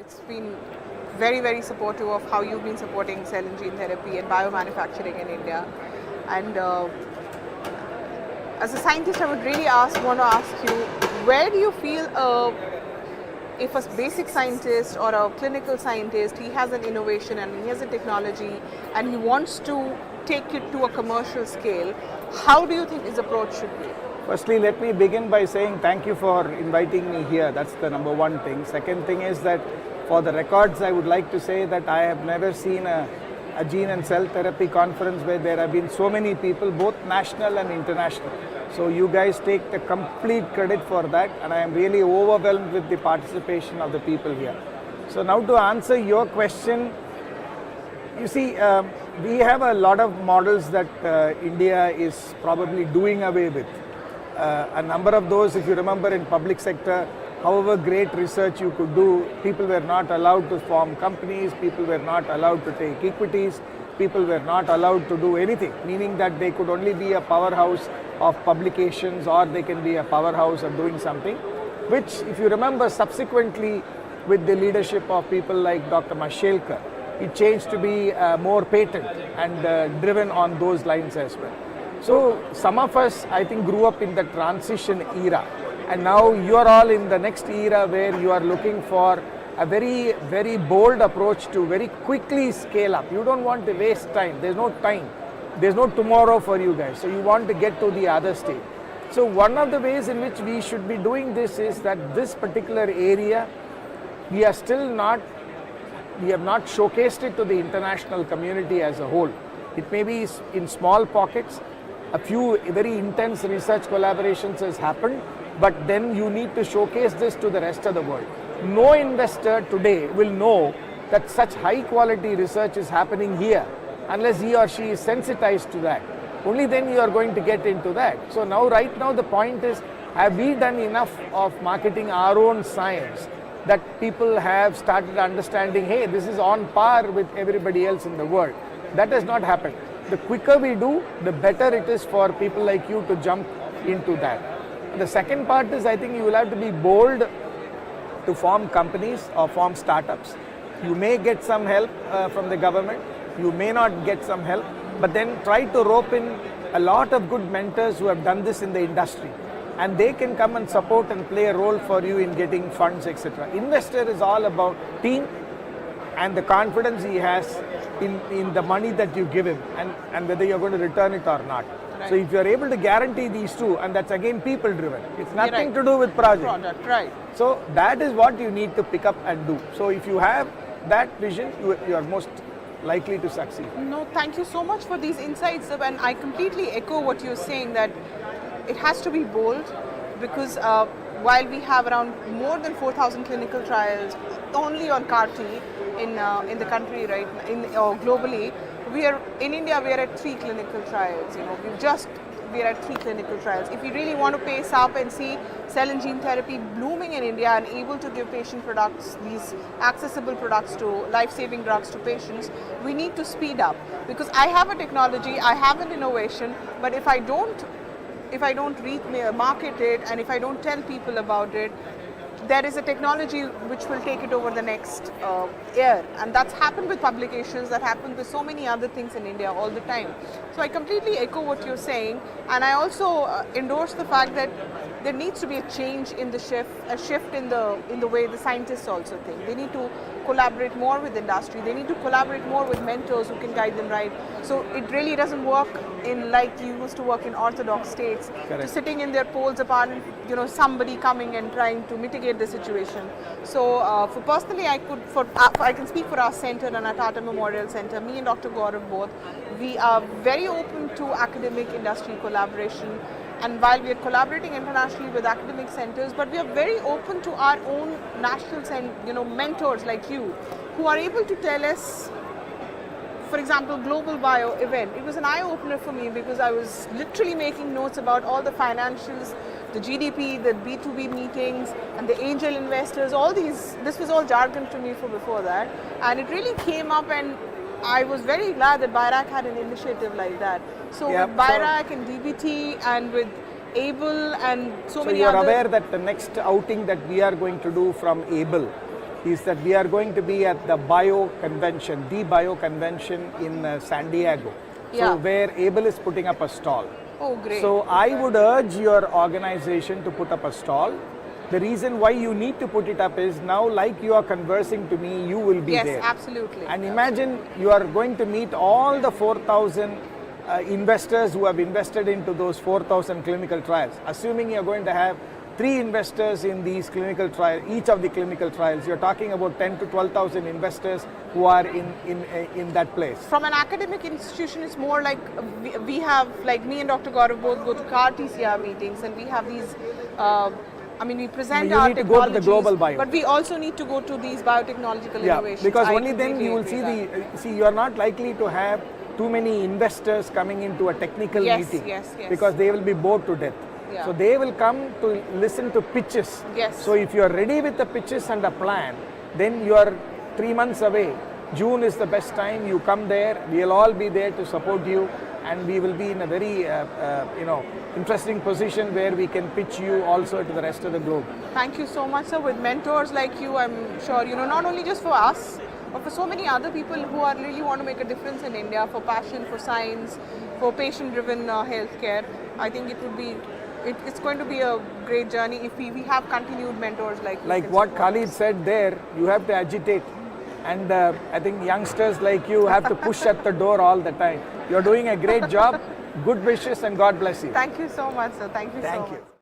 it's been very, very supportive of how you've been supporting cell and gene therapy and biomanufacturing in India. And as a scientist, I would really want to ask you, where do you feel if a basic scientist or a clinical scientist, he has an innovation and he has a technology and he wants to take it to a commercial scale, how do you think his approach should be? Firstly, let me begin by saying thank you for inviting me here. That's the number one thing. Second thing is that for the records, I would like to say that I have never seen a gene and cell therapy conference where there have been so many people, both national and international. So you guys take the complete credit for that, and I am really overwhelmed with the participation of the people here. So now to answer your question, you see, we have a lot of models that India is probably doing away with. A number of those, if you remember, in public sector, however great research you could do, people were not allowed to form companies, people were not allowed to take equities, people were not allowed to do anything, meaning that they could only be a powerhouse of publications or they can be a powerhouse of doing something, which, if you remember, subsequently with the leadership of people like Dr. Mashelkar, it changed to be more patent and driven on those lines as well. So some of us, I think, grew up in the transition era, and now you are all in the next era where you are looking for a very, very bold approach to very quickly scale up. You don't want to waste time. There's no time. There's no tomorrow for you guys. So you want to get to the other stage. So one of the ways in which we should be doing this is that this particular area, we have not showcased it to the international community as a whole. It may be in small pockets. A few very intense research collaborations has happened, but then you need to showcase this to the rest of the world. No investor today will know that such high quality research is happening here unless he or she is sensitized to that. Only then you are going to get into that. So now, right now, the point is, have we done enough of marketing our own science that people have started understanding, hey, this is on par with everybody else in the world? That has not happened. The quicker we do, the better it is for people like you to jump into that. And the second part is, I think you will have to be bold to form companies or form startups. You may get some help from the government, you may not get some help, but then try to rope in a lot of good mentors who have done this in the industry, and they can come and support and play a role for you in getting funds, etc. Investor is all about team and the confidence he has in the money that you give him, and whether you're going to return it or not. Right. So if you're able to guarantee these two, and that's again people driven, it's nothing to do with project. Right. So that is what you need to pick up and do. So if you have that vision, you are most likely to succeed. No, thank you so much for these insights, and I completely echo what you're saying, that it has to be bold, because while we have around more than 4,000 clinical trials only on CAR-T in the country, right, or globally, in India we are at 3 clinical trials. We are at 3 clinical trials. If we really want to pace up and see cell and gene therapy blooming in India and able to give patient products, these accessible products to life-saving drugs to patients, we need to speed up, because I have a technology, I have an innovation, but if I don't market it, and if I don't tell people about it, there is a technology which will take it over the next year, and that's happened with publications, that happened with so many other things in India all the time. So I completely echo what you're saying, and I also endorse the fact that there needs to be a change in the shift in the way the scientists also think. They need to collaborate more with industry. They need to collaborate more with mentors who can guide them right. So it really doesn't work in like you used to work in orthodox states, to sitting in their poles apart, and somebody coming and trying to mitigate the situation. So for personally, I can speak for our center and our Tata Memorial Center. Me and Dr. Gaurav both, we are very open to academic industry collaboration. And while we are collaborating internationally with academic centers, but we are very open to our own national mentors like you, who are able to tell us, for example, Global Bio event. It was an eye-opener for me, because I was literally making notes about all the financials, the GDP, the B2B meetings, and the angel investors, all these. This was all jargon to me before that. And it really came up, and I was very glad that BIRAC had an initiative like that. So with BIRAC and DBT and with ABLE and so many other... So you are aware that the next outing that we are going to do from ABLE is that we are going to be at the Bio Convention, the Bio Convention in San Diego. Yeah. So where ABLE is putting up a stall. Oh, great. So I would urge your organization to put up a stall. The reason why you need to put it up is now, like you are conversing to me, you will be yes, there. absolutely. And imagine you are going to meet all the 4,000 investors who have invested into those 4,000 clinical trials. Assuming you are going to have 3 investors in these clinical trials, each of the clinical trials, you're talking about 10 to 12,000 investors who are in that place. From an academic institution, it's more like we have, like me and Dr. Gaurav both go to CAR TCR meetings, and we have these, we present our technologies. You need to go to the global bio. But we also need to go to these biotechnological innovations. Because only then you will see you are not likely to have too many investors coming into a technical meeting. Yes. Because they will be bored to death. Yeah. So they will come to listen to pitches. Yes. So if you are ready with the pitches and a plan, then you are 3 months away. June is the best time. You come there. We will all be there to support you, and we will be in a very interesting position where we can pitch you also to the rest of the globe. Thank you so much, sir. With mentors like you, I'm sure not only just for us, but for so many other people who are really want to make a difference in India, for passion, for science, for patient-driven healthcare. I think it would be. It's going to be a great journey if we have continued mentors like you. Like what Khalid said there, you have to agitate. And I think youngsters like you have to push at the door all the time. You're doing a great job. Good wishes and God bless you. Thank you so much, sir. Thank you so much.